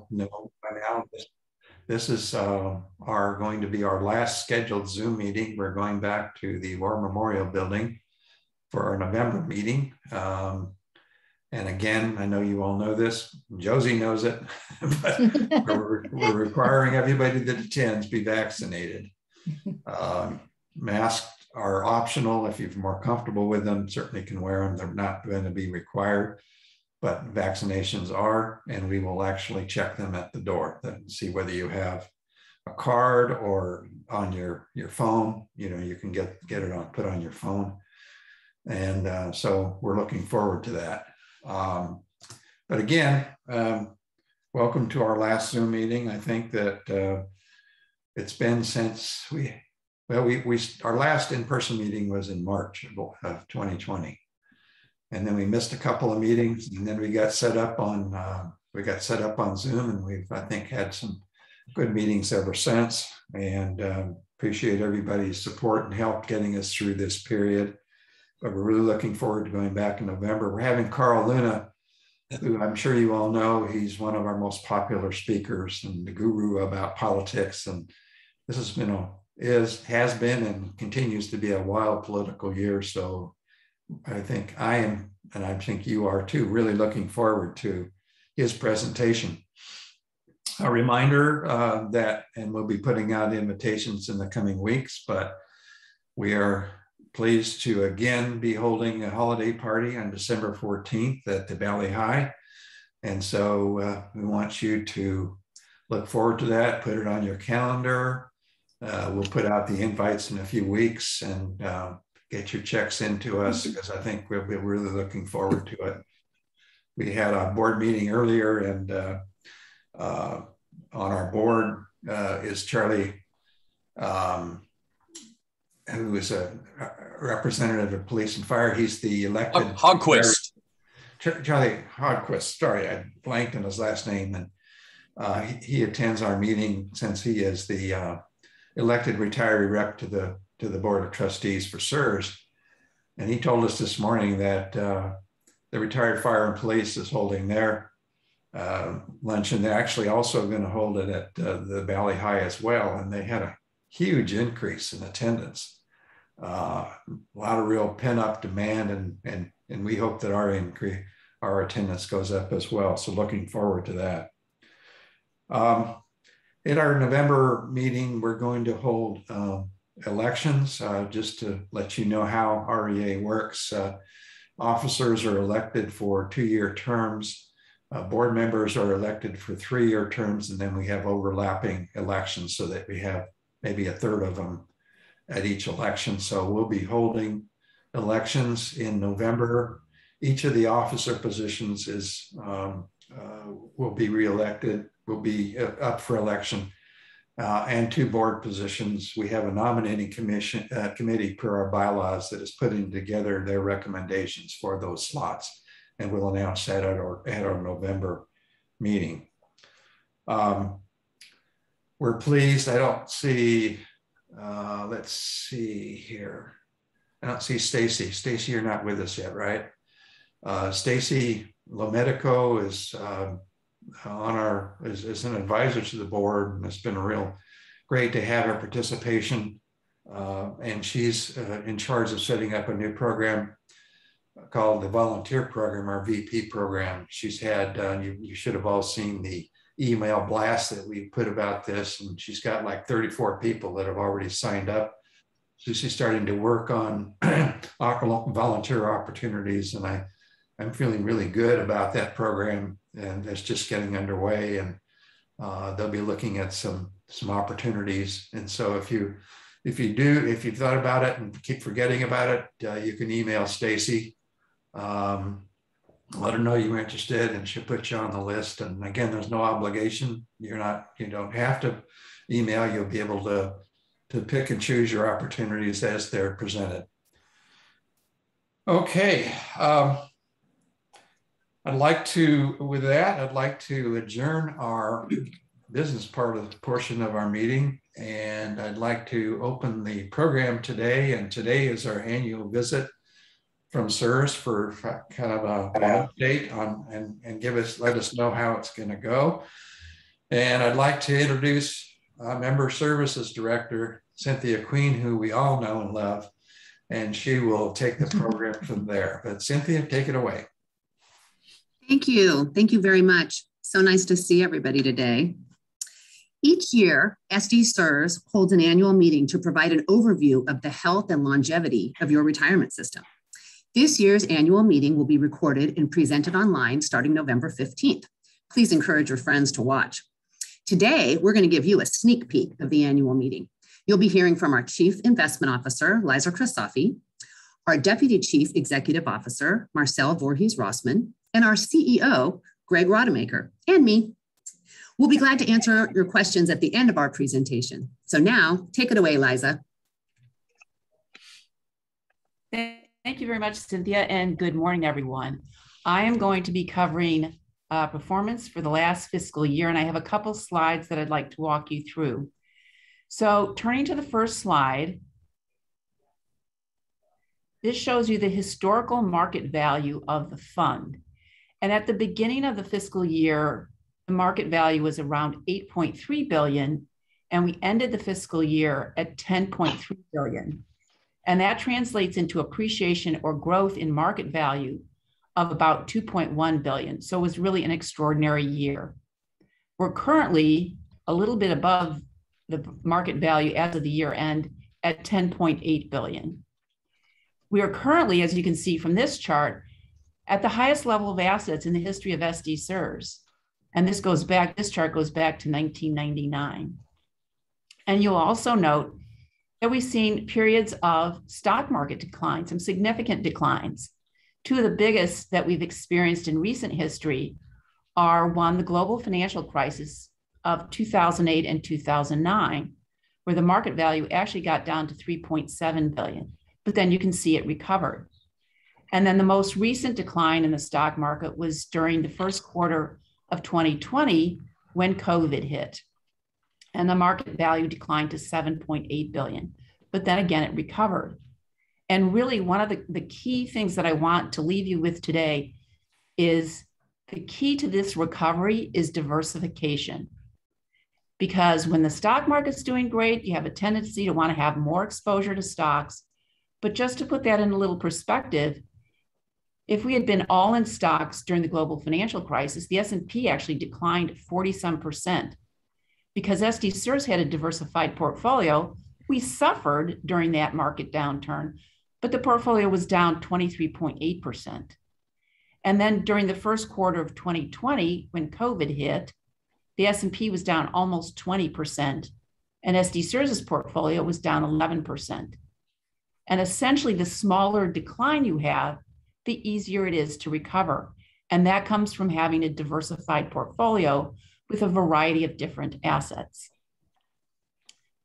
all know by now, this is going to be our last scheduled Zoom meeting. We're going back to the War Memorial Building for our November meeting. And again, I know you all know this, Josie knows it, but we're requiring everybody that attends be vaccinated. Masks are optional. If you're more comfortable with them, certainly can wear them. They're not going to be required, but vaccinations are, and we will actually check them at the door and see whether you have a card or on your phone. You know, you can get it on, put on your phone. And so we're looking forward to that. But again, welcome to our last Zoom meeting. I think that it's been since our last in-person meeting was in March of 2020. And then we missed a couple of meetings, and then we got set up on Zoom, and we've, I think, had some good meetings ever since, and appreciate everybody's support and help getting us through this period. But we're really looking forward to going back in November. We're having Carl Luna, who I'm sure you all know. He's one of our most popular speakers and the guru about politics. And this has been and continues to be a wild political year. So I think I am, and I think you are too, really looking forward to his presentation. A reminder that, and we'll be putting out invitations in the coming weeks, but we are pleased to again be holding a holiday party on December 14th at the Valley High. And so we want you to look forward to that, put it on your calendar. We'll put out the invites in a few weeks, and get your checks into us, because I think we'll be really looking forward to it. We had a board meeting earlier, and on our board is Charlie, who is a representative of police and fire. He's the elected Hogquist. Charlie Hogquist. Sorry, I blanked on his last name. And he attends our meeting since he is the elected retiree rep to the Board of Trustees for SDCERS. And he told us this morning that the retired fire and police is holding their luncheon. They're actually also going to hold it at the Valley High as well. And they had a huge increase in attendance. A lot of real pent-up demand, and we hope that our attendance goes up as well. So looking forward to that. In our November meeting, we're going to hold elections. Just to let you know how REA works. Officers are elected for 2-year terms. Board members are elected for 3-year terms, and then we have overlapping elections so that we have maybe a third of them at each election. So we'll be holding elections in November. Each of the officer positions will be reelected, will be up for election, and 2 board positions. We have a nominating committee per our bylaws that is putting together their recommendations for those slots, and we'll announce that at our November meeting. We're pleased. I don't see, let's see here. I don't see Stacy. Stacy, you're not with us yet, right? Stacy Lomedico is is an advisor to the board, and it's been real great to have her participation. And she's in charge of setting up a new program called the Volunteer Program, our VP program. She's had, you should have all seen the email blast that we put about this, and she's got like 34 people that have already signed up. So she's starting to work on volunteer opportunities, and I'm feeling really good about that program, and it's just getting underway, and they'll be looking at some opportunities. And so if you've thought about it and keep forgetting about it, you can email Stacy. Let her know you're interested, and she'll put you on the list. And again, there's no obligation. You don't have to email. You'll be able to pick and choose your opportunities as they're presented. Okay. I'd like to adjourn our business portion of our meeting, and I'd like to open the program today. And today is our annual visit from SDCERS for kind of an update on and let us know how it's going to go. And I'd like to introduce Member Services Director, Cynthia Queen, who we all know and love, and she will take the program from there. But Cynthia, take it away. Thank you. Thank you very much. So nice to see everybody today. Each year, SDCERS holds an annual meeting to provide an overview of the health and longevity of your retirement system. This year's annual meeting will be recorded and presented online starting November 15th. Please encourage your friends to watch. Today, we're going to give you a sneak peek of the annual meeting. You'll be hearing from our Chief Investment Officer, Liza Kristofi, our Deputy Chief Executive Officer, Marcel Voorhees-Rossmann, and our CEO, Greg Rodemaker, and me. We'll be glad to answer your questions at the end of our presentation. So now, take it away, Liza. Thank you very much, Cynthia, and good morning, everyone. I am going to be covering performance for the last fiscal year, and I have a couple slides that I'd like to walk you through. So turning to the first slide, this shows you the historical market value of the fund. And at the beginning of the fiscal year, the market value was around $8.3 billion, and we ended the fiscal year at $10.3 billion. And that translates into appreciation or growth in market value of about $2.1 billion. So it was really an extraordinary year. We're currently a little bit above the market value as of the year end at $10.8 billion. We are currently, as you can see from this chart, at the highest level of assets in the history of SDCERS. And this chart goes back to 1999. And you'll also note that we've seen periods of stock market decline, some significant declines. Two of the biggest that we've experienced in recent history are one, the global financial crisis of 2008 and 2009, where the market value actually got down to $3.7 billion, but then you can see it recovered. And then the most recent decline in the stock market was during the first quarter of 2020 when COVID hit. And the market value declined to $7.8 billion. But then again, it recovered. And really one of the key things that I want to leave you with today is the key to this recovery is diversification. Because when the stock market's doing great, you have a tendency to want to have more exposure to stocks. But just to put that in a little perspective, if we had been all in stocks during the global financial crisis, the S&P actually declined 40-some%. Because SDCERS had a diversified portfolio, we suffered during that market downturn, but the portfolio was down 23.8%. And then during the first quarter of 2020, when COVID hit, the S&P was down almost 20%, and SDCERS's portfolio was down 11%. And essentially, the smaller decline you have, the easier it is to recover. And that comes from having a diversified portfolio with a variety of different assets.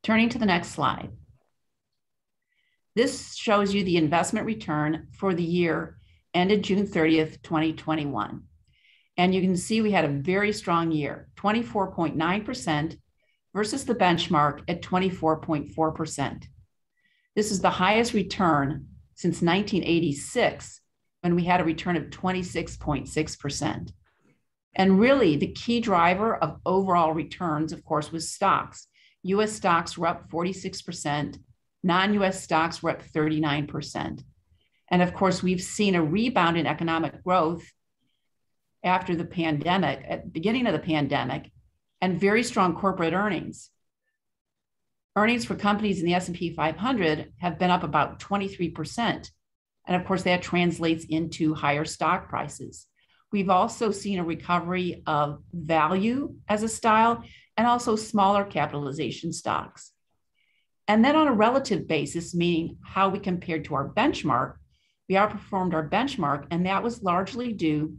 Turning to the next slide. This shows you the investment return for the year ended June 30th, 2021. And you can see we had a very strong year, 24.9% versus the benchmark at 24.4%. This is the highest return since 1986, when we had a return of 26.6%. And really the key driver of overall returns, of course, was stocks. US stocks were up 46%, non-US stocks were up 39%. And of course, we've seen a rebound in economic growth after the pandemic, at the beginning of the pandemic, and very strong corporate earnings. Earnings for companies in the S&P 500 have been up about 23%. And of course, that translates into higher stock prices. We've also seen a recovery of value as a style and also smaller capitalization stocks. And then on a relative basis, meaning how we compared to our benchmark, we outperformed our benchmark, and that was largely due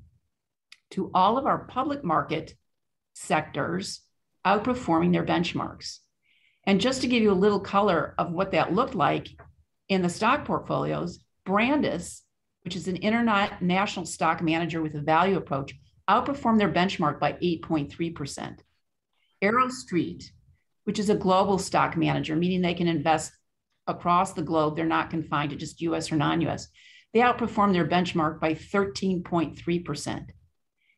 to all of our public market sectors outperforming their benchmarks. And just to give you a little color of what that looked like in the stock portfolios, Brandis, which is an international stock manager with a value approach, outperformed their benchmark by 8.3%. Arrow Street, which is a global stock manager, meaning they can invest across the globe, they're not confined to just US or non-US, they outperformed their benchmark by 13.3%.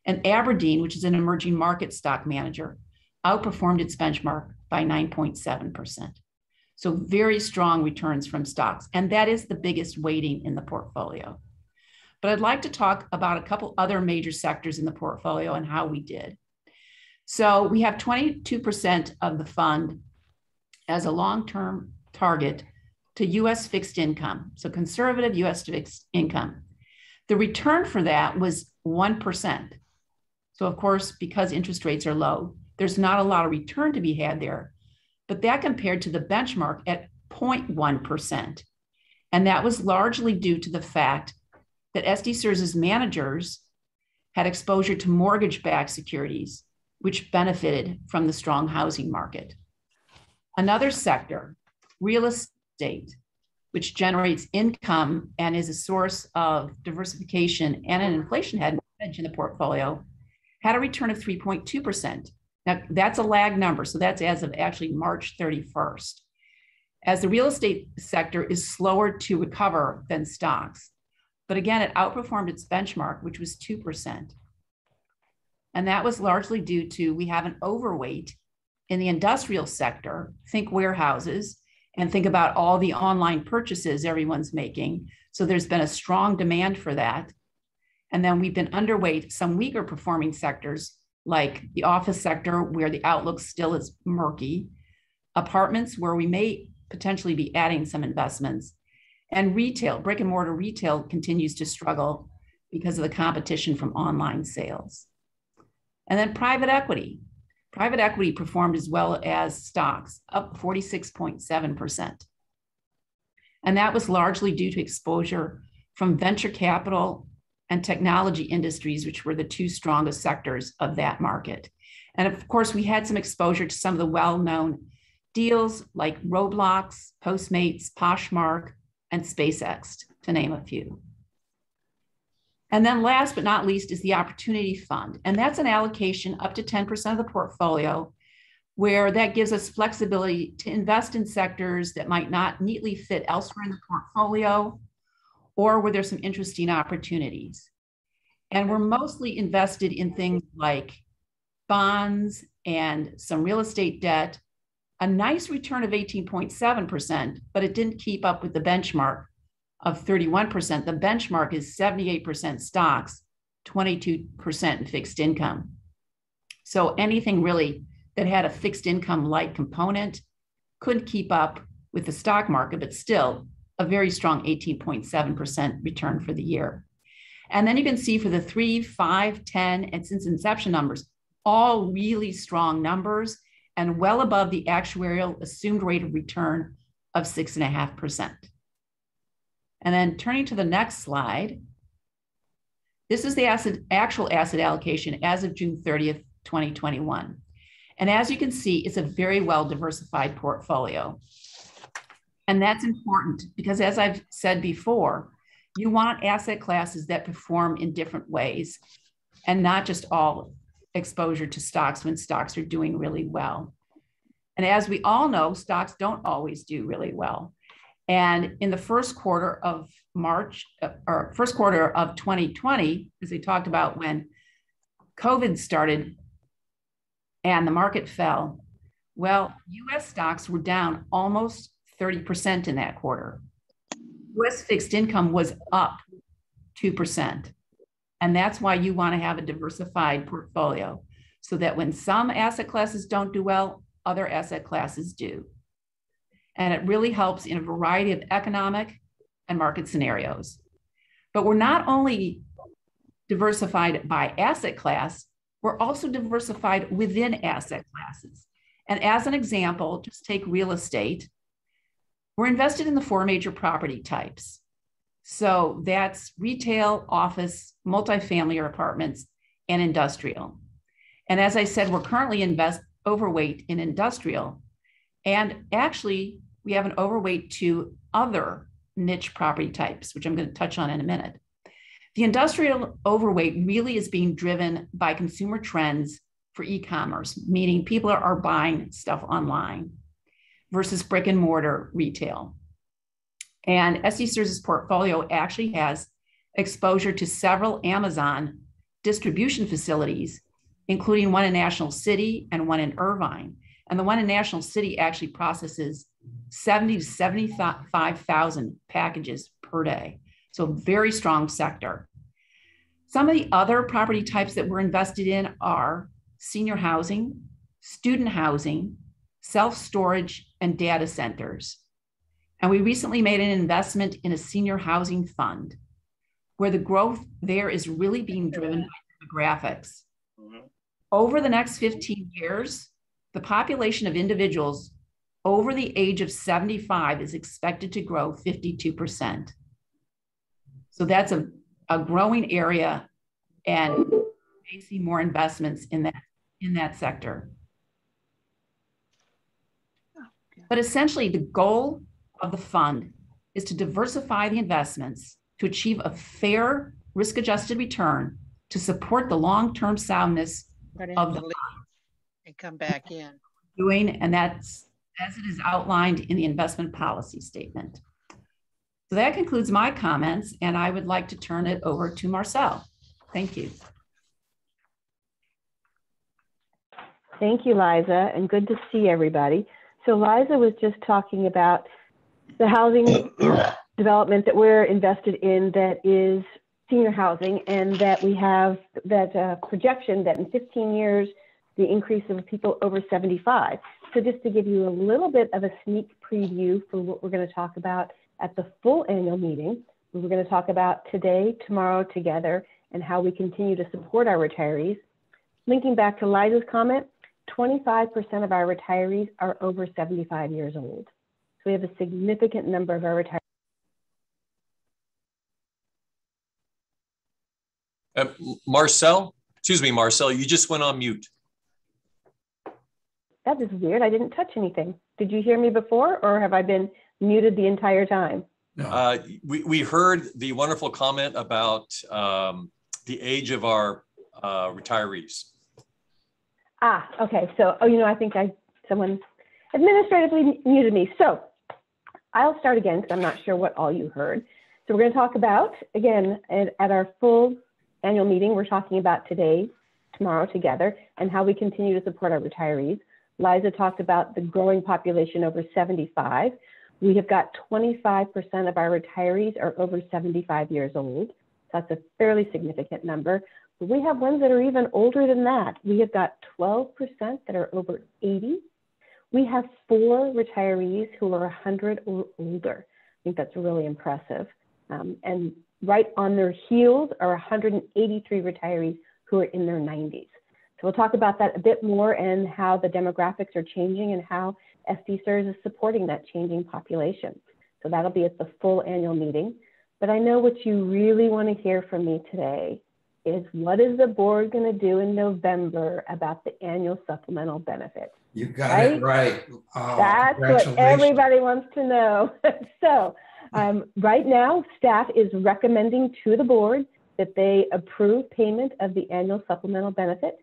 And Aberdeen, which is an emerging market stock manager, outperformed its benchmark by 9.7%. So very strong returns from stocks. And that is the biggest weighting in the portfolio. But I'd like to talk about a couple other major sectors in the portfolio and how we did. So we have 22% of the fund as a long-term target to US fixed income. So conservative US fixed income. The return for that was 1%. So of course, because interest rates are low, there's not a lot of return to be had there, but that compared to the benchmark at 0.1%. And that was largely due to the fact that SDCERS' managers had exposure to mortgage-backed securities, which benefited from the strong housing market. Another sector, real estate, which generates income and is a source of diversification and an inflation hedge in the portfolio, had a return of 3.2%. Now, that's a lag number, so that's as of actually March 31st. As the real estate sector is slower to recover than stocks, but again, it outperformed its benchmark, which was 2%. And that was largely due to we have an overweight in the industrial sector, think warehouses, and think about all the online purchases everyone's making. So there's been a strong demand for that. And then we've been underweight some weaker performing sectors like the office sector, where the outlook still is murky, apartments, where we may potentially be adding some investments, and retail, brick and mortar retail continues to struggle because of the competition from online sales. And then private equity. Private equity performed as well as stocks, up 46.7%. And that was largely due to exposure from venture capital and technology industries, which were the two strongest sectors of that market. And of course, we had some exposure to some of the well-known deals like Roblox, Postmates, Poshmark, and SpaceX, to name a few. And then last but not least is the Opportunity Fund. And that's an allocation up to 10% of the portfolio, where that gives us flexibility to invest in sectors that might not neatly fit elsewhere in the portfolio, or where there's some interesting opportunities. And we're mostly invested in things like bonds and some real estate debt, a nice return of 18.7%, but it didn't keep up with the benchmark of 31%. The benchmark is 78% stocks, 22% in fixed income. So anything really that had a fixed income-like component couldn't keep up with the stock market, but still a very strong 18.7% return for the year. And then you can see for the 3, 5, 10, and since inception numbers, all really strong numbers and well above the actuarial assumed rate of return of 6.5%. And then turning to the next slide, this is the actual asset allocation as of June 30th, 2021. And as you can see, it's a very well diversified portfolio. And that's important because, as I've said before, you want asset classes that perform in different ways and not just all exposure to stocks when stocks are doing really well. And as we all know, stocks don't always do really well. And in the first quarter of 2020, as we talked about when COVID started and the market fell, well, US stocks were down almost 30% in that quarter. US fixed income was up 2%. And that's why you want to have a diversified portfolio, so that when some asset classes don't do well, other asset classes do. And it really helps in a variety of economic and market scenarios. But we're not only diversified by asset class, we're also diversified within asset classes. And as an example, just take real estate. We're invested in the 4 major property types. So that's retail, office, multifamily or apartments, and industrial. And as I said, we're currently overweight in industrial. And actually, we have an overweight to other niche property types, which I'm going to touch on in a minute. The industrial overweight really is being driven by consumer trends for e-commerce, meaning people are buying stuff online versus brick and mortar retail. And SDCERS' portfolio actually has exposure to several Amazon distribution facilities including one in National City and one in Irvine. And the one in National City actually processes 70 to 75,000 packages per day. So very strong sector. Some of the other property types that we're invested in are senior housing, student housing, self-storage, and data centers. And we recently made an investment in a senior housing fund where the growth there is really being driven by demographics. Over the next 15 years, the population of individuals over the age of 75 is expected to grow 52%. So that's a growing area, and we see more investments in that sector. But essentially, the goal of the fund is to diversify the investments to achieve a fair risk-adjusted return to support the long-term soundness of the fund. And come back in. And that's as it is outlined in the investment policy statement. So that concludes my comments, and I would like to turn it over to Marcel. Thank you. Thank you, Liza, and good to see everybody. So Liza was just talking about the housing development that we're invested in that is senior housing, and that we have that projection that in 15 years, the increase of people over 75. So just to give you a little bit of a sneak preview for what we're going to talk about at the full annual meeting, we're going to talk about today, tomorrow together, and how we continue to support our retirees. Linking back to Liza's comment, 25% of our retirees are over 75 years old. So we have a significant number of our retirees. Marcel, you just went on mute. That is weird. I didn't touch anything. Did you hear me before, or have I been muted the entire time? No. We heard the wonderful comment about the age of our retirees. Ah, okay. So, I think someone administratively muted me. So I'll start again because I'm not sure what all you heard. So we're going to talk about, again, at our full annual meeting, we're talking about today, tomorrow together, and how we continue to support our retirees. Liza talked about the growing population over 75. We have got 25% of our retirees are over 75 years old. That's a fairly significant number. But we have ones that are even older than that. We have got 12% that are over 80. We have 4 retirees who are 100 or older. I think that's really impressive. And right on their heels are 183 retirees who are in their 90s. So we'll talk about that a bit more and how the demographics are changing and how SDCERS is supporting that changing population. So that'll be at the full annual meeting. But I know what you really want to hear from me today is what is the board going to do in November about the annual supplemental benefits? You got it right. Oh, that's what everybody wants to know. So right now, staff is recommending to the board that they approve payment of the annual supplemental benefit.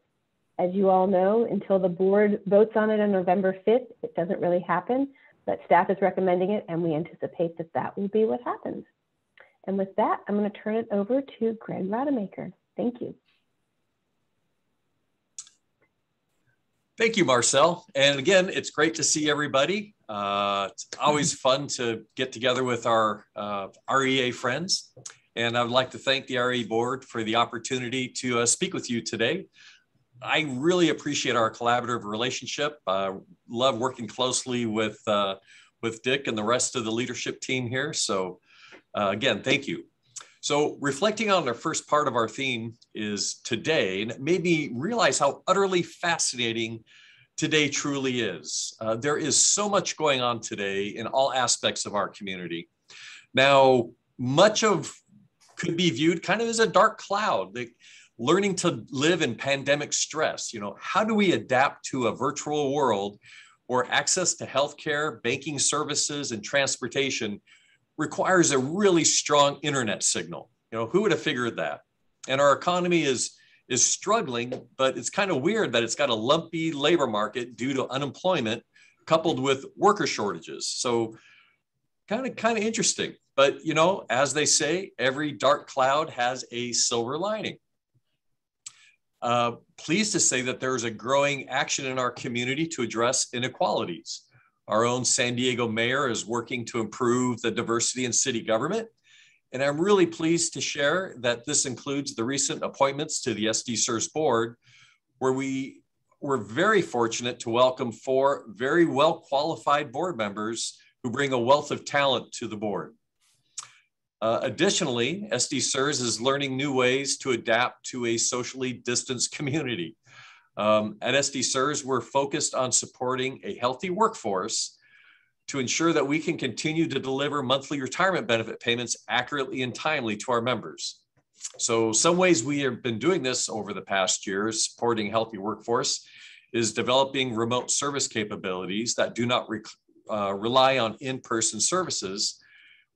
As you all know, until the board votes on it on November 5th, it doesn't really happen, but staff is recommending it, and we anticipate that that will be what happens. And with that, I'm going to turn it over to Greg Rademacher. Thank you. Thank you, Marcel. And again, it's great to see everybody. It's always fun to get together with our REA friends. And I would like to thank the REA board for the opportunity to speak with you today. I really appreciate our collaborative relationship. Love working closely with Dick and the rest of the leadership team here. So again, thank you. So reflecting on the first part of our theme is today, and it made me realize how utterly fascinating today truly is. There is so much going on today in all aspects of our community. Now, much of could be viewed kind of as a dark cloud. Learning to live in pandemic stress. How do we adapt to a virtual world where access to healthcare, banking services, and transportation requires a really strong internet signal? Who would have figured that? And our economy is struggling, but it's kind of weird that it's got a lumpy labor market due to unemployment coupled with worker shortages. So kind of interesting. But as they say, every dark cloud has a silver lining. pleased to say that there is a growing action in our community to address inequalities. Our own San Diego mayor is working to improve the diversity in city government. And I'm really pleased to share that this includes the recent appointments to the SDCERS board, where we were very fortunate to welcome 4 very well-qualified board members who bring a wealth of talent to the board. Additionally, SDCERS is learning new ways to adapt to a socially distanced community. At SDCERS, we're focused on supporting a healthy workforce to ensure that we can continue to deliver monthly retirement benefit payments accurately and timely to our members. So some ways we have been doing this over the past year, supporting a healthy workforce, is developing remote service capabilities that do not rely on in-person services,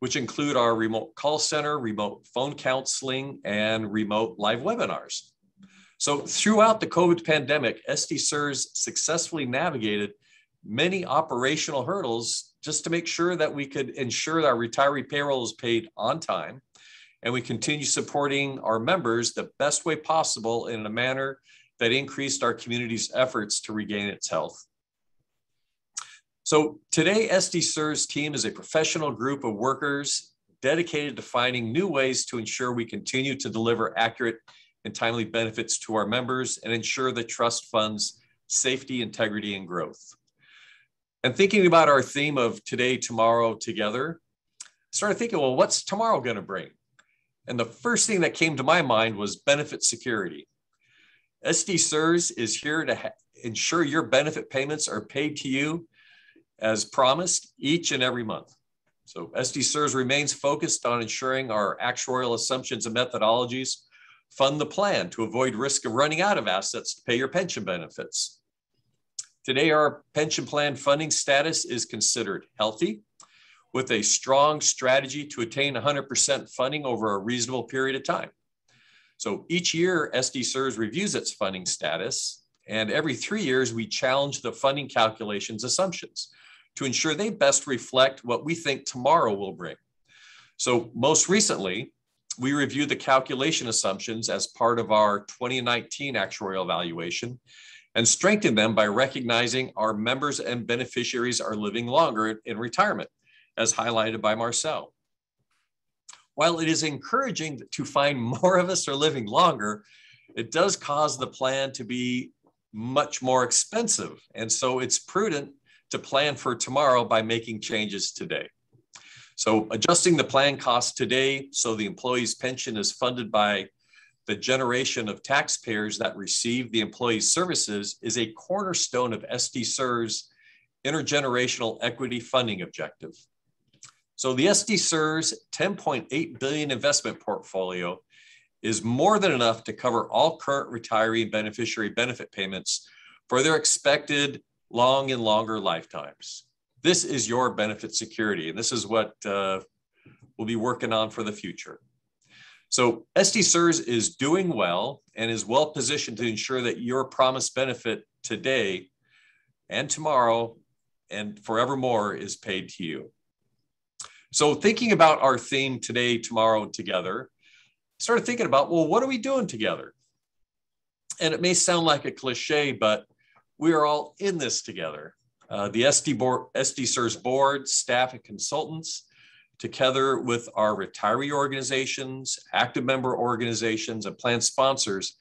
which include our remote call center, remote phone counseling, and remote live webinars. So throughout the COVID pandemic, SDCERS successfully navigated many operational hurdles just to make sure that we could ensure that our retiree payroll is paid on time, and we continue supporting our members the best way possible in a manner that increased our community's efforts to regain its health. So today, SDCERS team is a professional group of workers dedicated to finding new ways to ensure we continue to deliver accurate and timely benefits to our members and ensure the trust funds safety, integrity, and growth. And thinking about our theme of today, tomorrow, together, I started thinking, well, what's tomorrow going to bring? And the first thing that came to my mind was benefit security. SDCERS is here to ensure your benefit payments are paid to you as promised each and every month. So SDCERS remains focused on ensuring our actuarial assumptions and methodologies fund the plan to avoid risk of running out of assets to pay your pension benefits. Today, our pension plan funding status is considered healthy, with a strong strategy to attain 100% funding over a reasonable period of time. So each year, SDCERS reviews its funding status, and every 3 years, we challenge the funding calculations assumptions to ensure they best reflect what we think tomorrow will bring. So most recently, we reviewed the calculation assumptions as part of our 2019 actuarial evaluation and strengthened them by recognizing our members and beneficiaries are living longer in retirement, as highlighted by Marcel. While it is encouraging to find more of us are living longer, it does cause the plan to be much more expensive. And so it's prudent to plan for tomorrow by making changes today. So adjusting the plan cost today so the employee's pension is funded by the generation of taxpayers that receive the employee's services is a cornerstone of SDCERS' intergenerational equity funding objective. So the SDCERS $10.8 billion investment portfolio is more than enough to cover all current retiree and beneficiary benefit payments for their expected long and longer lifetimes. This is your benefit security, and this is what we'll be working on for the future. So SDCERS is doing well and is well positioned to ensure that your promised benefit today and tomorrow and forevermore is paid to you. So thinking about our theme today, tomorrow, together, I started thinking about, well, what are we doing together? And it may sound like a cliche, but we are all in this together. The SDCERS board, staff, and consultants, together with our retiree organizations, active member organizations, and plan sponsors,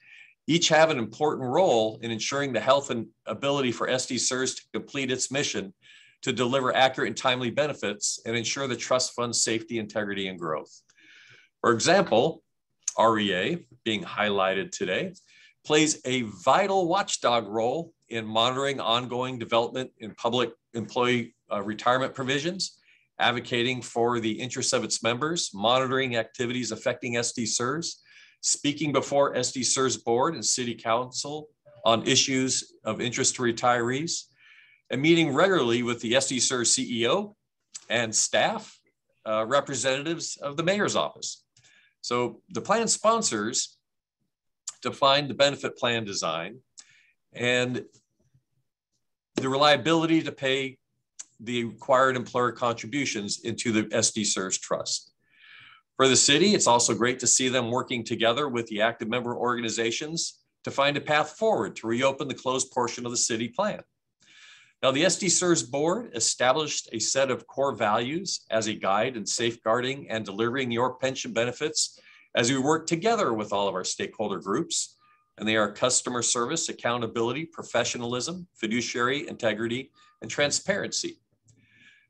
each have an important role in ensuring the health and ability for SDCERS to complete its mission to deliver accurate and timely benefits and ensure the trust fund's safety, integrity, and growth. For example, REA, being highlighted today, plays a vital watchdog role in monitoring ongoing development in public employee retirement provisions, advocating for the interests of its members, monitoring activities affecting SDCERS, speaking before SDCERS board and city council on issues of interest to retirees, and meeting regularly with the SDCERS CEO and staff, representatives of the mayor's office. So the plan sponsors define the benefit plan design and the reliability to pay the required employer contributions into the SDCERS trust. For the city, it's also great to see them working together with the active member organizations to find a path forward to reopen the closed portion of the city plan. Now, the SDCERS board established a set of core values as a guide in safeguarding and delivering your pension benefits as we work together with all of our stakeholder groups. And they are customer service, accountability, professionalism, fiduciary integrity, and transparency.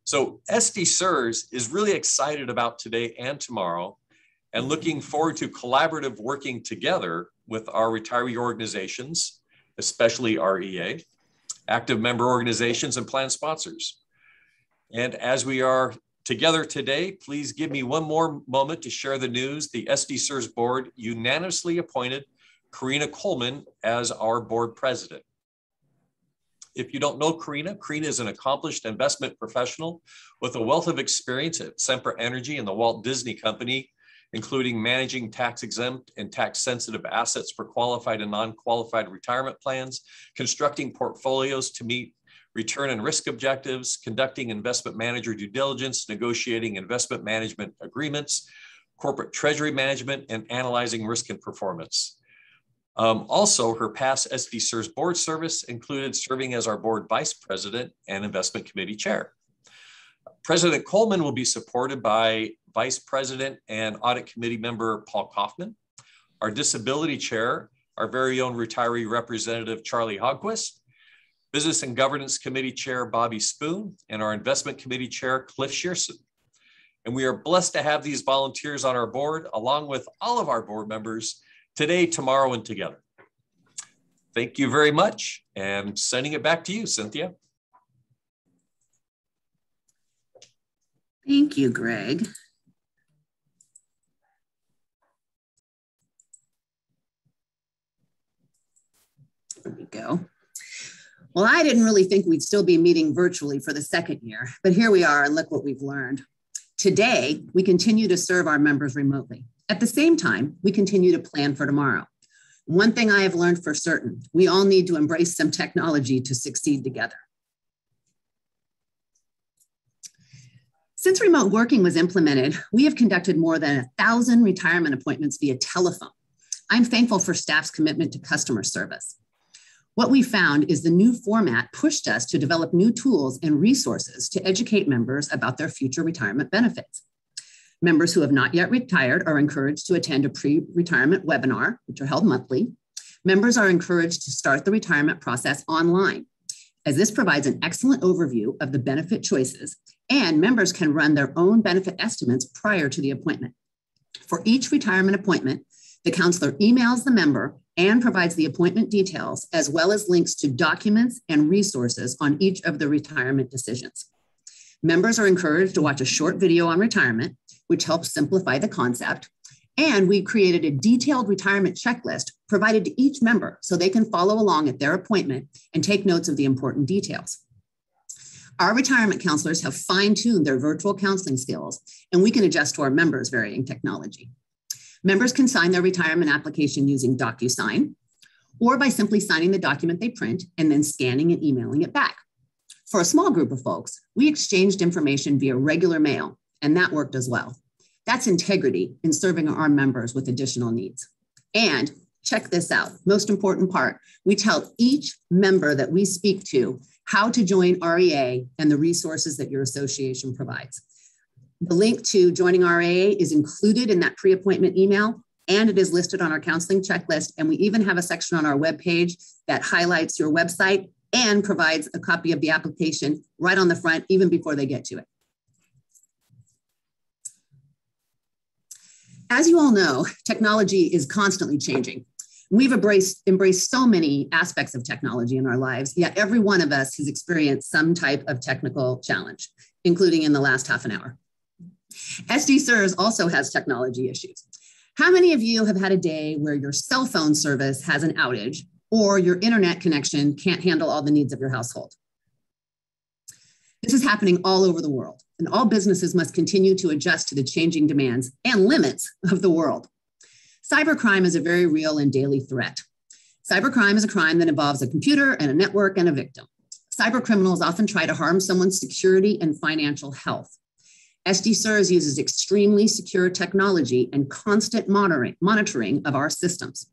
So SDCERS is really excited about today and tomorrow and looking forward to collaborative working together with our retiree organizations, especially REA, active member organizations, and plan sponsors. And as we are together today, please give me one more moment to share the news. The SDCERS board unanimously appointed Karina Coleman as our board president. If you don't know Karina is an accomplished investment professional with a wealth of experience at Sempra Energy and the Walt Disney Company, including managing tax-exempt and tax-sensitive assets for qualified and non-qualified retirement plans, constructing portfolios to meet return and risk objectives, conducting investment manager due diligence, negotiating investment management agreements, corporate treasury management, and analyzing risk and performance. Also, her past SDCERS board service included serving as our board vice president and investment committee chair. President Coleman will be supported by Vice President and Audit Committee member Paul Kaufman, our disability chair, our very own retiree representative Charlie Hogquist, Business and Governance Committee Chair Bobby Spoon, and our Investment Committee Chair Cliff Shearson. And we are blessed to have these volunteers on our board, along with all of our board members, today, tomorrow, and together. Thank you very much, and sending it back to you, Cynthia. Thank you, Greg. There we go. Well, I didn't really think we'd still be meeting virtually for the second year, but here we are, and look what we've learned. Today, we continue to serve our members remotely. At the same time, we continue to plan for tomorrow. One thing I have learned for certain, we all need to embrace some technology to succeed together. Since remote working was implemented, we have conducted more than 1,000 retirement appointments via telephone. I'm thankful for staff's commitment to customer service. What we found is the new format pushed us to develop new tools and resources to educate members about their future retirement benefits. Members who have not yet retired are encouraged to attend a pre-retirement webinar, which are held monthly. Members are encouraged to start the retirement process online, as this provides an excellent overview of the benefit choices, and members can run their own benefit estimates prior to the appointment. For each retirement appointment, the counselor emails the member and provides the appointment details, as well as links to documents and resources on each of the retirement decisions. Members are encouraged to watch a short video on retirement, which helps simplify the concept. And we created a detailed retirement checklist provided to each member so they can follow along at their appointment and take notes of the important details. Our retirement counselors have fine-tuned their virtual counseling skills, and we can adjust to our members' varying technology. Members can sign their retirement application using DocuSign, or by simply signing the document they print and then scanning and emailing it back. For a small group of folks, we exchanged information via regular mail, and that worked as well. That's integrity in serving our members with additional needs. And check this out, most important part, we tell each member that we speak to how to join REA and the resources that your association provides. The link to joining REA is included in that pre-appointment email, and it is listed on our counseling checklist. And we even have a section on our webpage that highlights your website and provides a copy of the application right on the front, even before they get to it. As you all know, technology is constantly changing. We've embraced so many aspects of technology in our lives, yet every one of us has experienced some type of technical challenge, including in the last half an hour. SDCERS also has technology issues. How many of you have had a day where your cell phone service has an outage or your internet connection can't handle all the needs of your household? This is happening all over the world, and all businesses must continue to adjust to the changing demands and limits of the world. Cybercrime is a very real and daily threat. Cybercrime is a crime that involves a computer and a network and a victim. Cybercriminals often try to harm someone's security and financial health. SDCERS uses extremely secure technology and constant monitoring of our systems.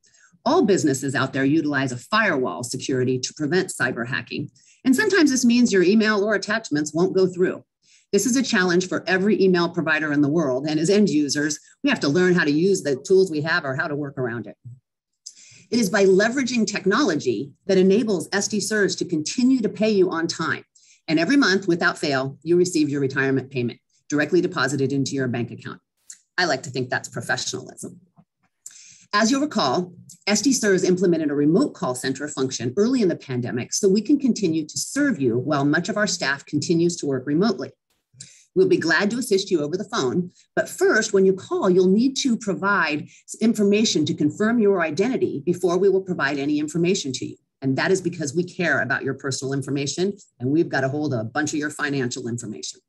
All businesses out there utilize a firewall security to prevent cyber hacking. And sometimes this means your email or attachments won't go through. This is a challenge for every email provider in the world. And as end users, we have to learn how to use the tools we have or how to work around it. It is by leveraging technology that enables SDCERS to continue to pay you on time. And every month, without fail, you receive your retirement payment directly deposited into your bank account. I like to think that's professionalism. As you'll recall, SDCERS implemented a remote call center function early in the pandemic so we can continue to serve you while much of our staff continues to work remotely. We'll be glad to assist you over the phone, but first, when you call, you'll need to provide information to confirm your identity before we will provide any information to you. And that is because we care about your personal information and we've got to hold a bunch of your financial information.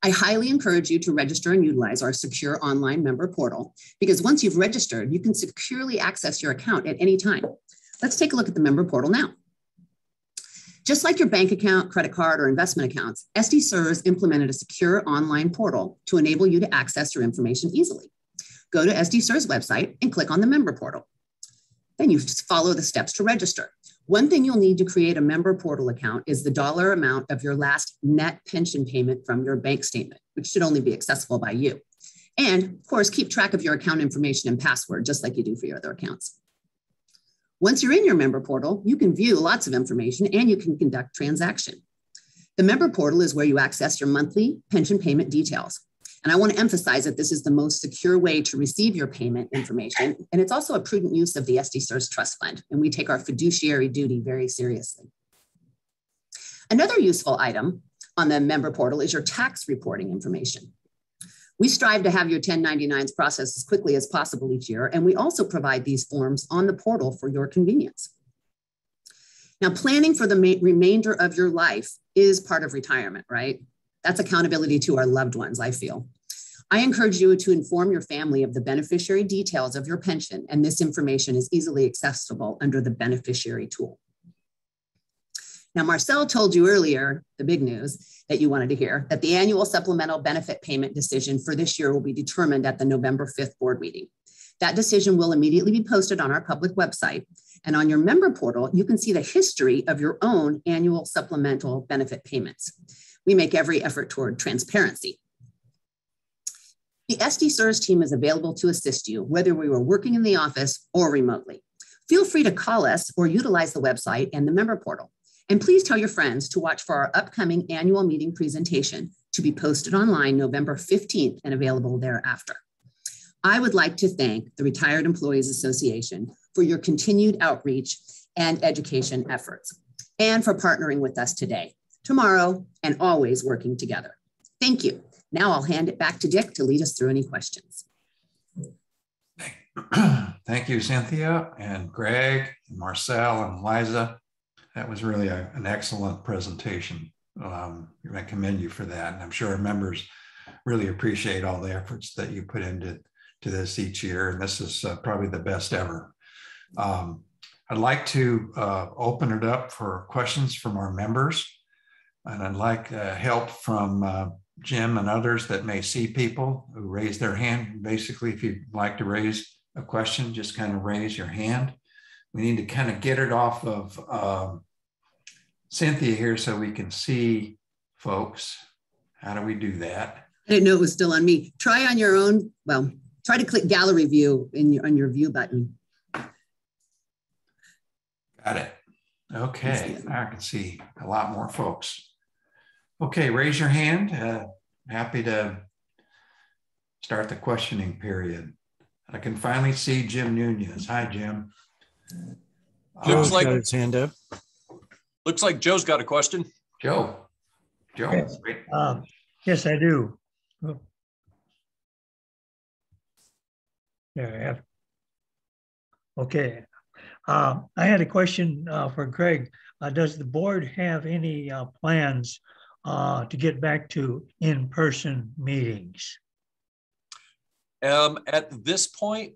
I highly encourage you to register and utilize our secure online member portal because once you've registered, you can securely access your account at any time. Let's take a look at the member portal now. Just like your bank account, credit card, or investment accounts, SDCERS implemented a secure online portal to enable you to access your information easily. Go to SDCERS website and click on the member portal. Then you just follow the steps to register. One thing you'll need to create a member portal account is the dollar amount of your last net pension payment from your bank statement, which should only be accessible by you. And of course, keep track of your account information and password, just like you do for your other accounts. Once you're in your member portal, you can view lots of information and you can conduct transaction. The member portal is where you access your monthly pension payment details. And I want to emphasize that this is the most secure way to receive your payment information. And it's also a prudent use of the SDCERS Trust Fund. And we take our fiduciary duty very seriously. Another useful item on the member portal is your tax reporting information. We strive to have your 1099s processed as quickly as possible each year, and we also provide these forms on the portal for your convenience. Now, planning for the remainder of your life is part of retirement, right? That's accountability to our loved ones, I feel. I encourage you to inform your family of the beneficiary details of your pension, and this information is easily accessible under the beneficiary tool. Now, Marcel told you earlier, the big news that you wanted to hear, that the annual supplemental benefit payment decision for this year will be determined at the November 5th board meeting. That decision will immediately be posted on our public website. And on your member portal, you can see the history of your own annual supplemental benefit payments. We make every effort toward transparency. The SDCERS team is available to assist you, whether we were working in the office or remotely. Feel free to call us or utilize the website and the member portal. And please tell your friends to watch for our upcoming annual meeting presentation to be posted online November 15th and available thereafter. I would like to thank the Retired Employees Association for your continued outreach and education efforts and for partnering with us today, tomorrow, and always working together. Thank you. Now I'll hand it back to Dick to lead us through any questions. Thank you, Cynthia and Greg, and Marcel and Liza. That was really an excellent presentation. I commend you for that. And I'm sure our members really appreciate all the efforts that you put into this each year. And this is probably the best ever. I'd like to open it up for questions from our members. And I'd like help from Jim and others that may see people who raise their hand. Basically, if you'd like to raise a question, just kind of raise your hand. We need to kind of get it off of Cynthia here so we can see folks. How do we do that? I didn't know it was still on me. Try on your own. Well, try to click gallery view on your view button. Got it. Okay, I can see a lot more folks. Okay, raise your hand. Happy to start the questioning period. I can finally see Jim Nunez. Hi, Jim. Looks like got his hand up. Looks like Joe's got a question. Joe. Yes, yes, I do. There I have. Okay. I had a question for Greg. Does the board have any plans to get back to in-person meetings? At this point,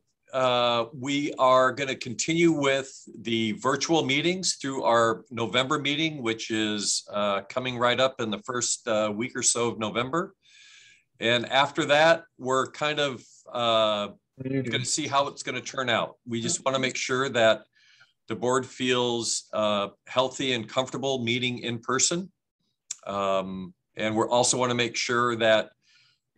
we are going to continue with the virtual meetings through our November meeting, which is coming right up in the first week or so of November. And after that, we're kind of going to see how it's going to turn out. We just want to make sure that the board feels healthy and comfortable meeting in person. And we also want to make sure that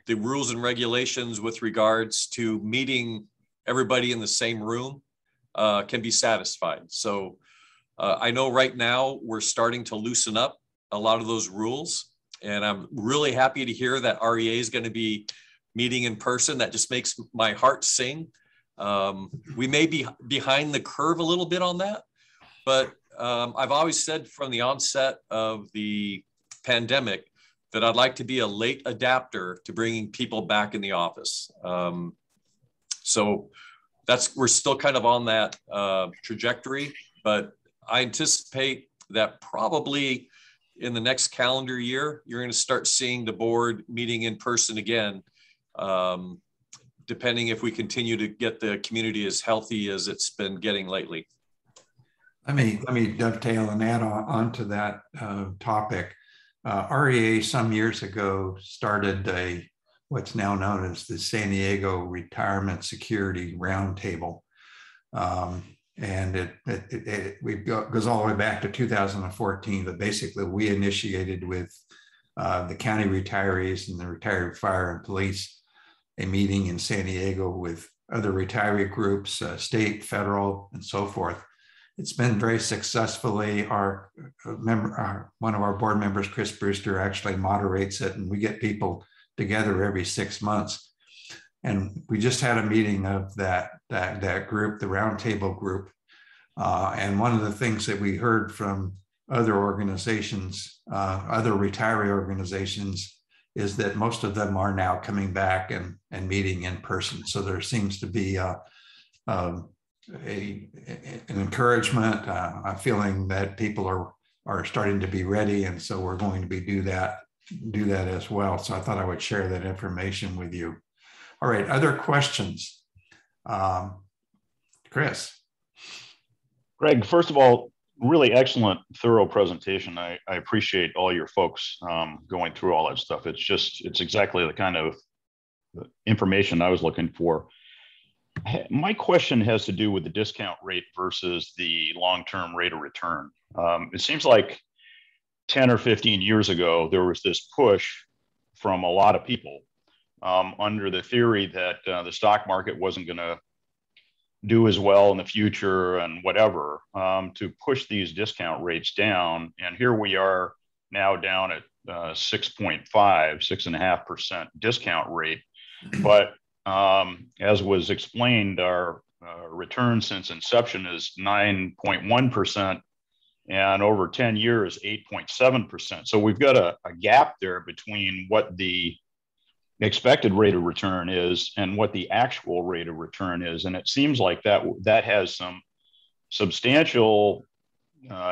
the rules and regulations with regards to meeting everybody in the same room can be satisfied. So I know right now we're starting to loosen up a lot of those rules. And I'm really happy to hear that REA is going to be meeting in person. That just makes my heart sing. We may be behind the curve a little bit on that, but I've always said from the onset of the pandemic that I'd like to be a late adapter to bringing people back in the office. So we're still kind of on that trajectory, but I anticipate that probably in the next calendar year, you're going to start seeing the board meeting in person again, depending if we continue to get the community as healthy as it's been getting lately. Let me dovetail and add on to that topic. REA some years ago started what's now known as the San Diego Retirement Security Roundtable. And it goes all the way back to 2014, but basically we initiated with the county retirees and the retired fire and police a meeting in San Diego with other retiree groups, state, federal, and so forth. It's been very successfully. One of our board members, Chris Brewster, actually moderates it, and we get people together every 6 months. And we just had a meeting of that group, the Roundtable group. And one of the things that we heard from other organizations, other retiree organizations, is that most of them are now coming back and meeting in person. So there seems to be an encouragement, a feeling that people are starting to be ready, and so we're going to do that as well. So I thought I would share that information with you. All right, other questions? Chris. Greg, first of all, really excellent, thorough presentation. I appreciate all your folks going through all that stuff. It's exactly the kind of information I was looking for. My question has to do with the discount rate versus the long-term rate of return. It seems like 10 or 15 years ago, there was this push from a lot of people under the theory that the stock market wasn't going to do as well in the future and whatever, to push these discount rates down. And here we are now down at 6.5% discount rate. But as was explained, our return since inception is 9.1%, and over 10 years, 8.7%. So we've got a gap there between what the expected rate of return is and what the actual rate of return is. And it seems like that has some substantial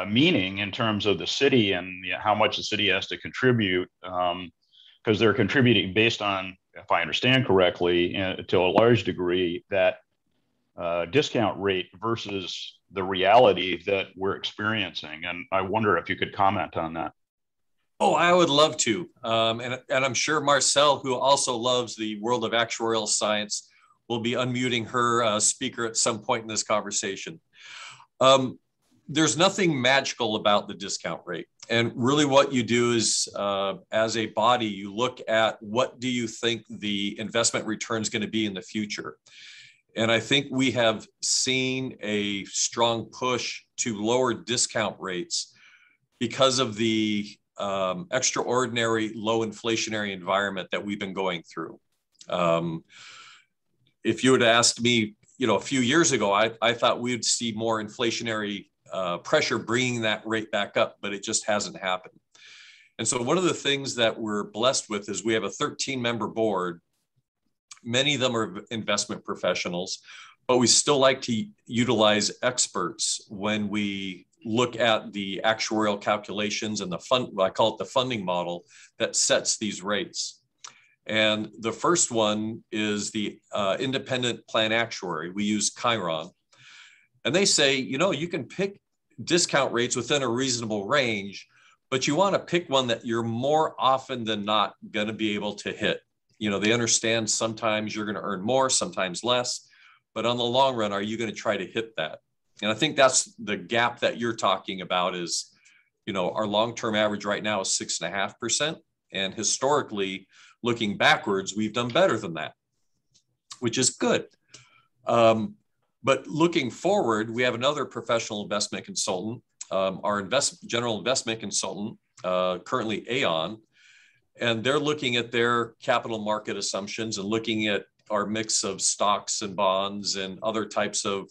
meaning in terms of the city and how much the city has to contribute, because they're contributing based on, if I understand correctly, to a large degree, that discount rate versus the reality that we're experiencing. And I wonder if you could comment on that. Oh, I would love to. And I'm sure Marcel, who also loves the world of actuarial science, will be unmuting her speaker at some point in this conversation. There's nothing magical about the discount rate. And really what you do is, as a body, you look at what do you think the investment return is going to be in the future. And I think we have seen a strong push to lower discount rates because of the extraordinary low inflationary environment that we've been going through. If you would have asked me, a few years ago, I thought we would see more inflationary pressure bringing that rate back up, but it just hasn't happened. And so one of the things that we're blessed with is we have a 13-member board. Many of them are investment professionals, but we still like to utilize experts when we look at the actuarial calculations and I call it the funding model that sets these rates. And the first one is the independent plan actuary. We use Chiron. And they say, you can pick discount rates within a reasonable range, but you want to pick one that you're more often than not going to be able to hit. They understand sometimes you're going to earn more, sometimes less, but on the long run, are you going to try to hit that? And I think that's the gap that you're talking about is, our long-term average right now is 6.5%. And historically, looking backwards, we've done better than that, which is good. But looking forward, we have another professional investment consultant, our general investment consultant, currently Aon, and they're looking at their capital market assumptions and looking at our mix of stocks and bonds and other types of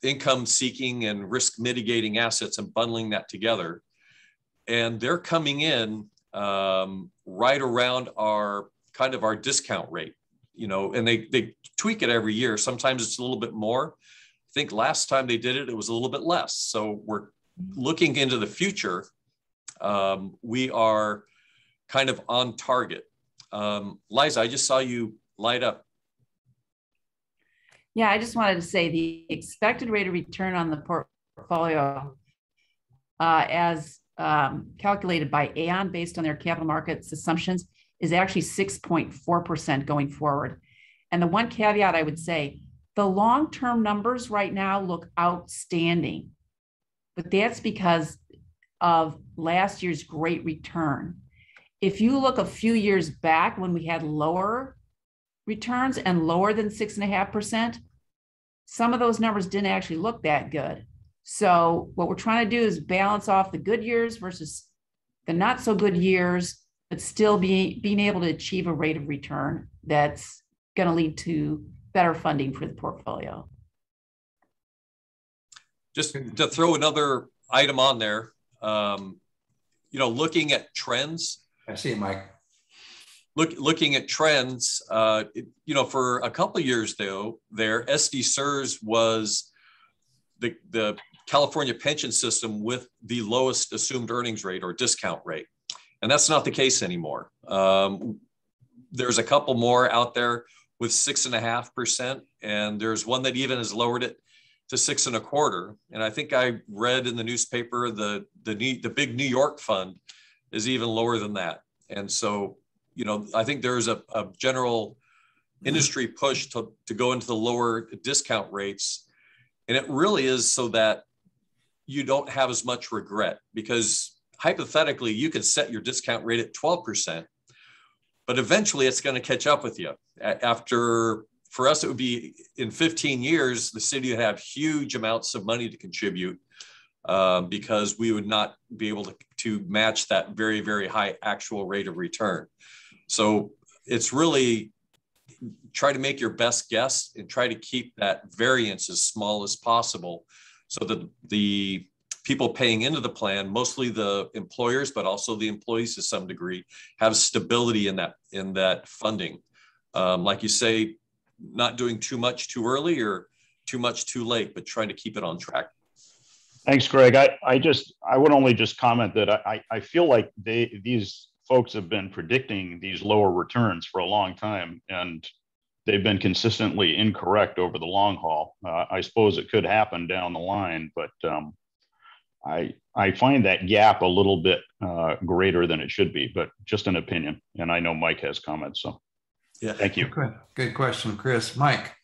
income seeking and risk mitigating assets and bundling that together. And they're coming in right around our discount rate, and they tweak it every year. Sometimes it's a little bit more. I think last time they did it, it was a little bit less. So we're looking into the future. We are kind of on target. Liza, I just saw you light up. Yeah, I just wanted to say the expected rate of return on the portfolio as calculated by Aon based on their capital markets assumptions is actually 6.4% going forward. And the one caveat I would say, the long-term numbers right now look outstanding, but that's because of last year's great return. If you look a few years back when we had lower returns and lower than 6.5%, some of those numbers didn't actually look that good. So what we're trying to do is balance off the good years versus the not so good years, but still being able to achieve a rate of return that's going to lead to better funding for the portfolio. Just to throw another item on there, looking at trends. I see, Mike. Looking at trends, for a couple of years though, SDCERS was the California pension system with the lowest assumed earnings rate or discount rate. And that's not the case anymore. There's a couple more out there with 6.5%, and there's one that even has lowered it to 6.25%. And I think I read in the newspaper the big New York fund is even lower than that. And so, I think there's a general industry push to go into the lower discount rates. And it really is so that you don't have as much regret, because hypothetically, you could set your discount rate at 12%, but eventually it's going to catch up with you. For us, it would be in 15 years, the city would have huge amounts of money to contribute because we would not be able to match that very, very high actual rate of return. So it's really try to make your best guess and try to keep that variance as small as possible so that the people paying into the plan, mostly the employers, but also the employees to some degree, have stability in that funding. Like you say, not doing too much too early or too much too late, but trying to keep it on track. Thanks, Greg. I would only just comment that I feel like these folks have been predicting these lower returns for a long time, and they've been consistently incorrect over the long haul. I suppose it could happen down the line, but I find that gap a little bit greater than it should be, but just an opinion. And I know Mike has comments, so yeah. Thank you. Good question, Chris. Mike.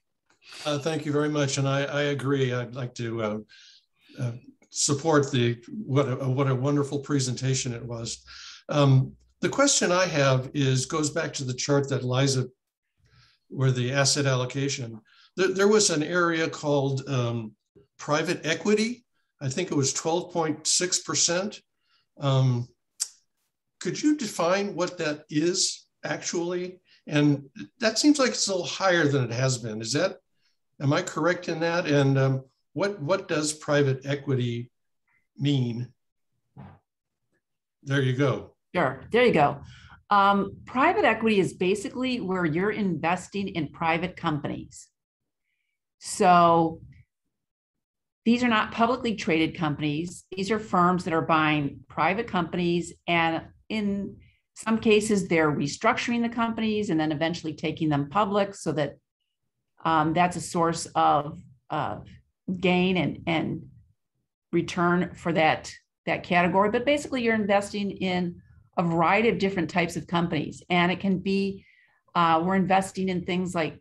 Thank you very much. And I agree. I'd like to support what a wonderful presentation it was. The question I have goes back to the chart that Liza, where the asset allocation, there was an area called private equity. I think it was 12.6%. Could you define what that is actually? And that seems like it's a little higher than it has been. Am I correct in that? And what does private equity mean? There you go. Sure, there you go. Private equity is basically where you're investing in private companies. So these are not publicly traded companies. These are firms that are buying private companies, and in some cases, they're restructuring the companies and then eventually taking them public so that that's a source of gain and return for that category. But basically, you're investing in a variety of different types of companies. And it can be, we're investing in things like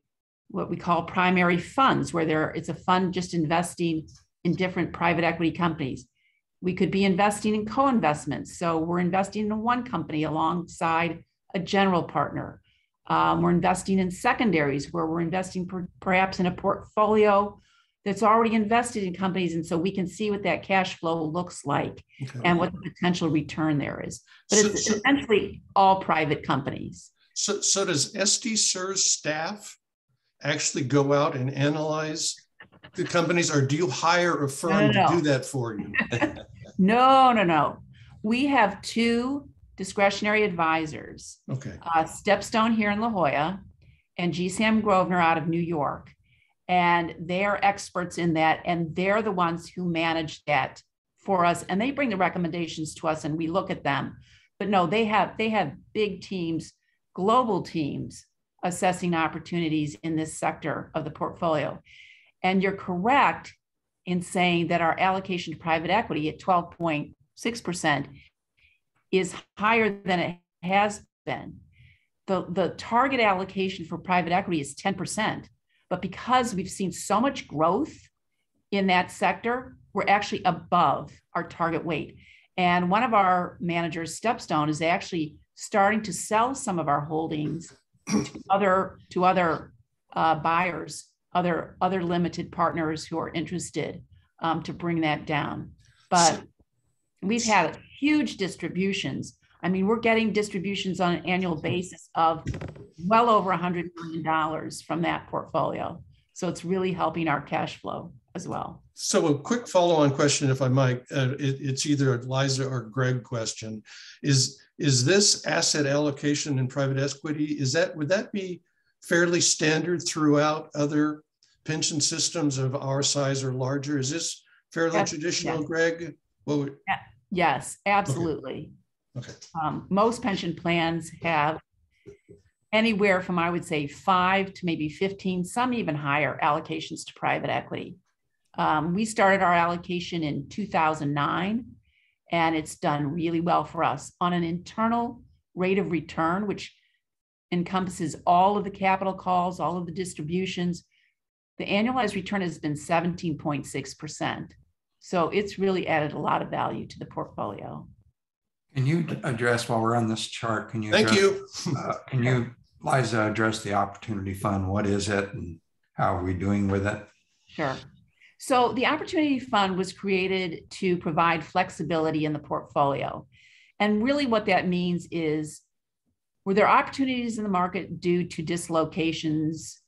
what we call primary funds, where it's a fund just investing in different private equity companies. We could be investing in co-investments. So we're investing in one company alongside a general partner. We're investing in secondaries, where we're investing perhaps in a portfolio that's already invested in companies. And so we can see what that cash flow looks like and what the potential return there is. But it's essentially all private companies. So does SDCERS staff actually go out and analyze the companies, or do you hire a firm to do that for you? No. We have 2 discretionary advisors. Okay. Stepstone here in La Jolla and G. Sam Grosvenor out of New York. And they're experts in that. And they're the ones who manage that for us. And they bring the recommendations to us and we look at them. But no, they have big teams, global teams, assessing opportunities in this sector of the portfolio. And you're correct in saying that our allocation to private equity at 12.6% is higher than it has been. The target allocation for private equity is 10%, but because we've seen so much growth in that sector, we're actually above our target weight. And one of our managers, Stepstone, is actually starting to sell some of our holdings to other buyers, other limited partners who are interested to bring that down. But we've had huge distributions. I mean, we're getting distributions on an annual basis of well over $100 million from that portfolio. So it's really helping our cash flow as well. So a quick follow-on question, if I might, it's either a Liza or Greg question. Is this asset allocation in private equity, would that be fairly standard throughout other pension systems of our size or larger? Is this fairly traditional, yes. Greg? Yes, absolutely. Okay. Most pension plans have anywhere from, I would say, 5 to maybe 15, some even higher allocations to private equity. We started our allocation in 2009, and it's done really well for us on an internal rate of return, which encompasses all of the capital calls, all of the distributions. The annualized return has been 17.6%. So it's really added a lot of value to the portfolio. Can you address, while we're on this chart, can you can you, Liza, address the Opportunity Fund? What is it and how are we doing with it? Sure. So the Opportunity Fund was created to provide flexibility in the portfolio. And really what that means is, were there opportunities in the market due to dislocations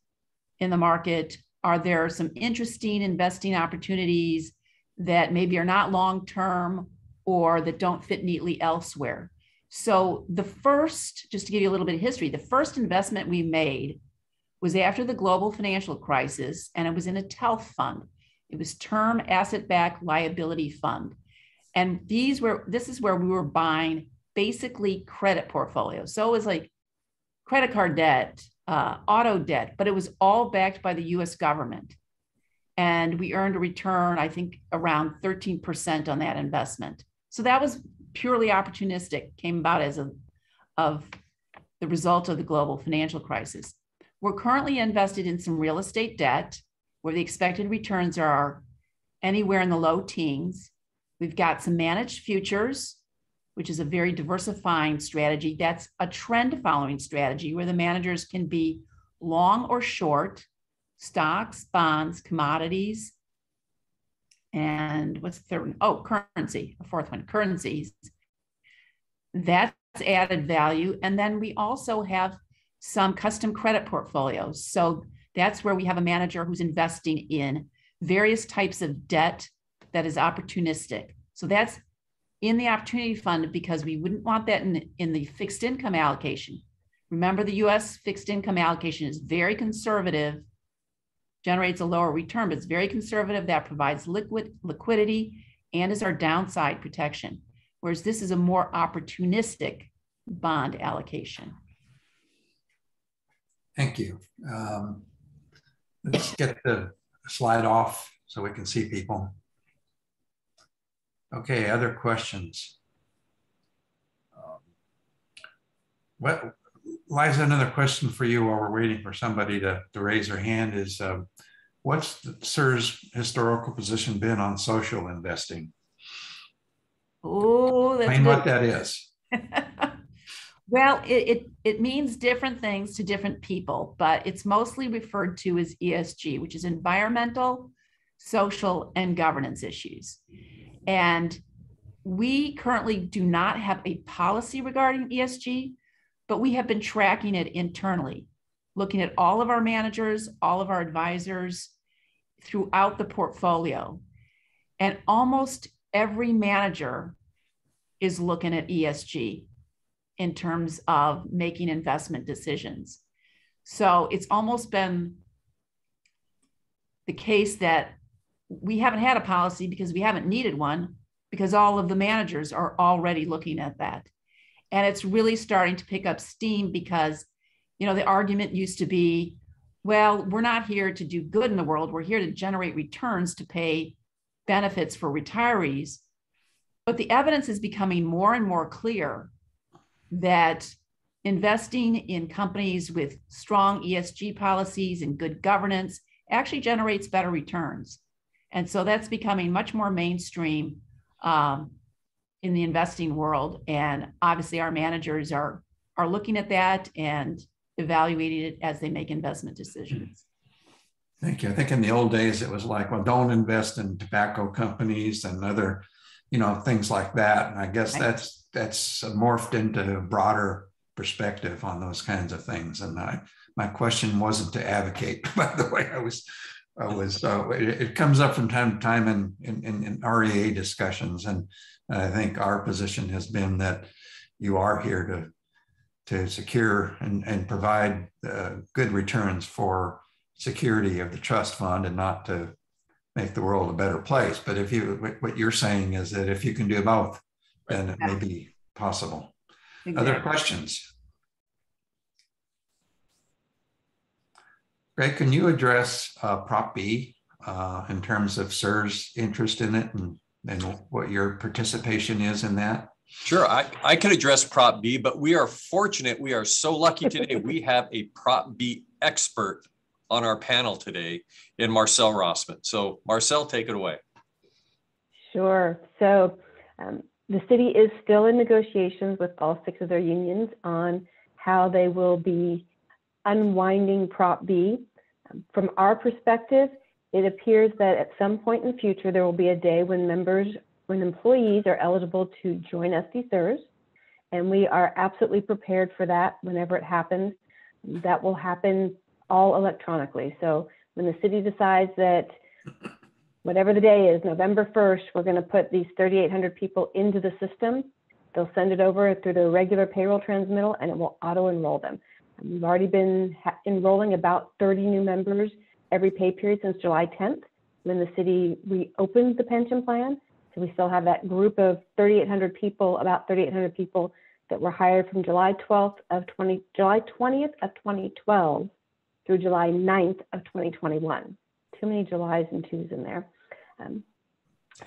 in the market? Are there some interesting investing opportunities that maybe are not long-term or that don't fit neatly elsewhere? So the first, just to give you a little bit of history, the first investment we made was after the global financial crisis, and it was in a TELF fund. It was Term Asset-Backed Liability Fund. And this is where we were buying basically credit portfolios. So it was like credit card debt, auto debt, but it was all backed by the US government. And we earned a return, I think, around 13% on that investment. So that was purely opportunistic, came about as of the result of the global financial crisis. We're currently invested in some real estate debt where the expected returns are anywhere in the low teens. We've got some managed futures, which is a very diversifying strategy. That's a trend following strategy where the managers can be long or short, stocks, bonds, commodities, and what's the third one? Oh, currency, a fourth one, currencies. That's added value. And then we also have some custom credit portfolios. So that's where we have a manager who's investing in various types of debt that is opportunistic. So that's in the Opportunity Fund because we wouldn't want that in the fixed income allocation. Remember, the US fixed income allocation is very conservative, generates a lower return, but it's very conservative. That provides liquidity and is our downside protection. Whereas this is a more opportunistic bond allocation. Thank you. Let's get the slide off so we can see people. Okay, other questions? What, Liza, another question for you while we're waiting for somebody to raise their hand is, what's the SDCERS historical position been on social investing? Oh, that's Explain what that is. Well, it means different things to different people, but it's mostly referred to as ESG, which is environmental, social, and governance issues. And we currently do not have a policy regarding ESG, but we have been tracking it internally, looking at all of our managers, all of our advisors throughout the portfolio. And almost every manager is looking at ESG in terms of making investment decisions. So it's almost been the case that we haven't had a policy because we haven't needed one, because all of the managers are already looking at that. And it's really starting to pick up steam because, you know, the argument used to be, well, we're not here to do good in the world. We're here to generate returns to pay benefits for retirees. But the evidence is becoming more and more clear that investing in companies with strong ESG policies and good governance actually generates better returns. And so that's becoming much more mainstream in the investing world. And obviously our managers are looking at that and evaluating it as they make investment decisions. Thank you. I think in the old days, it was like, well, don't invest in tobacco companies and other, you know, things like that. And I guess that's morphed into a broader perspective on those kinds of things. And my question wasn't to advocate, by the way. It comes up from time to time in REA discussions. And I think our position has been that you are here to secure and provide good returns for security of the trust fund and not to make the world a better place. But what you're saying is that if you can do both, then it may be possible. Exactly. Other questions? Greg, can you address Prop B in terms of SDCERS' interest in it and what your participation is in that? Sure, I can address Prop B, but we are fortunate. We are so lucky today. We have a Prop B expert on our panel today in Marcel Rossman. So Marcel, take it away. Sure. So the city is still in negotiations with all 6 of their unions on how they will be unwinding Prop B. From our perspective, it appears that at some point in the future, there will be a day when employees are eligible to join SDCERS, and we are absolutely prepared for that whenever it happens. That will happen all electronically. So when the city decides that whatever the day is, November 1st, we're going to put these 3,800 people into the system, they'll send it over through the regular payroll transmittal and it will auto-enroll them. We've already been enrolling about 30 new members every pay period since July 10th, when the city reopened the pension plan. So we still have that group of 3,800 people, about 3,800 people that were hired from July 20th of 2012 through July 9th of 2021. Too many Julys and 2s in there.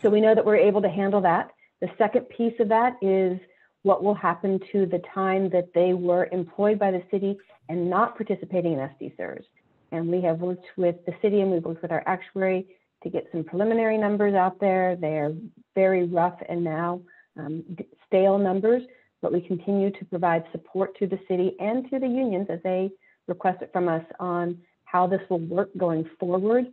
So we know that we're able to handle that. The second piece of that is what will happen to the time that they were employed by the city and not participating in SDCERS. And we have worked with the city and we've worked with our actuary to get some preliminary numbers out there. They're very rough and now stale numbers, but we continue to provide support to the city and to the unions as they request it from us on how this will work going forward.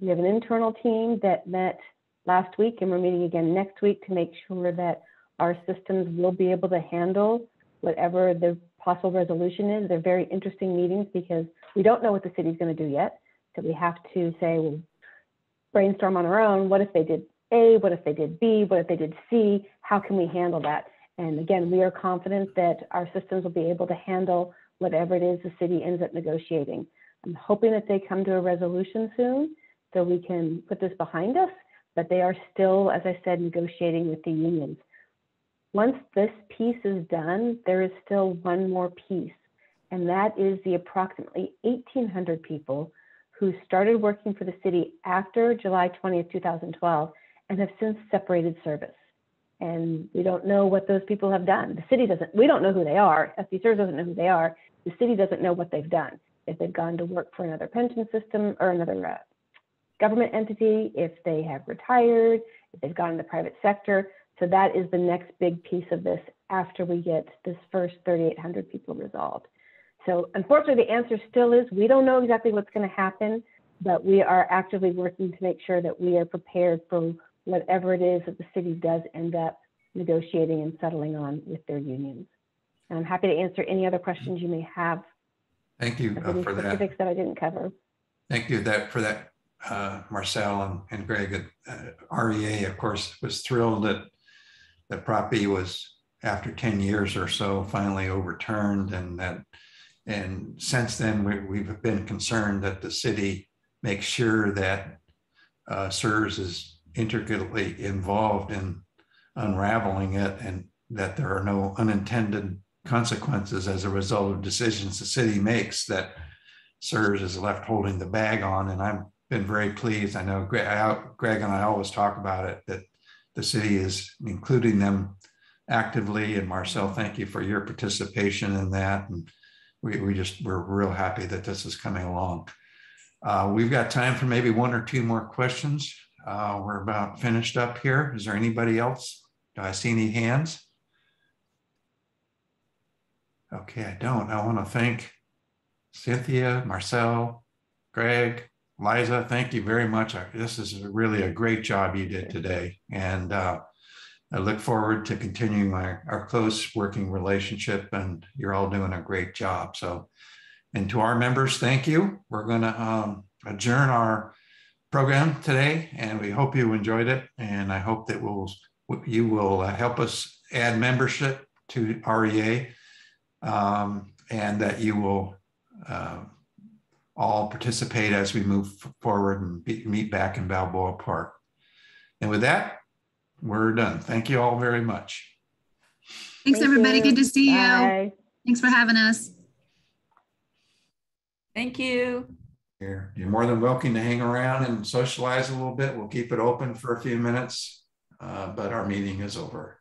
We have an internal team that met last week and we're meeting again next week to make sure that our systems will be able to handle whatever the possible resolution is. They're very interesting meetings because we don't know what the city's going to do yet. So we have to say, well, brainstorm on our own. What if they did A? What if they did B? What if they did C? How can we handle that? And again, we are confident that our systems will be able to handle whatever it is the city ends up negotiating. I'm hoping that they come to a resolution soon so we can put this behind us, but they are still, as I said, negotiating with the unions. Once this piece is done, there is still one more piece, and that is the approximately 1,800 people who started working for the city after July 20th, 2012, and have since separated service. And we don't know what those people have done. The city doesn't, we don't know who they are. SDCERS doesn't know who they are. The city doesn't know what they've done. If they've gone to work for another pension system or another government entity, if they have retired, if they've gone in the private sector. So that is the next big piece of this after we get this first 3,800 people resolved. So unfortunately, the answer still is we don't know exactly what's going to happen, but we are actively working to make sure that we are prepared for whatever it is that the city does end up negotiating and settling on with their unions. And I'm happy to answer any other questions you may have. Thank you for that. Specifics that I didn't cover. Thank you for that, Marcel and Greg. REA, of course, was thrilled that the Prop B was, after 10 years or so, finally overturned, and since then we've been concerned that the city makes sure that SERS is intricately involved in unraveling it, and that there are no unintended consequences as a result of decisions the city makes that SERS is left holding the bag on. And I've been very pleased. I know Greg and I always talk about it, that the city is including them actively. And Marcel, thank you for your participation in that. And we're real happy that this is coming along. We've got time for maybe one or two more questions. We're about finished up here. Is there anybody else? Do I see any hands? Okay, I don't. I want to thank Cynthia, Marcel, Greg, Liza. Thank you very much. This is really a great job you did today. And I look forward to continuing our close working relationship, and you're all doing a great job. So, and to our members, thank you. We're going to adjourn our program today, and we hope you enjoyed it. And I hope that you will help us add membership to REA, and that you will all participate as we move forward and meet back in Balboa Park. And with that, we're done. Thank you all very much. Thanks, everybody. Good to see you. Thanks for having us. Thank you. You're more than welcome to hang around and socialize a little bit. We'll keep it open for a few minutes, but our meeting is over.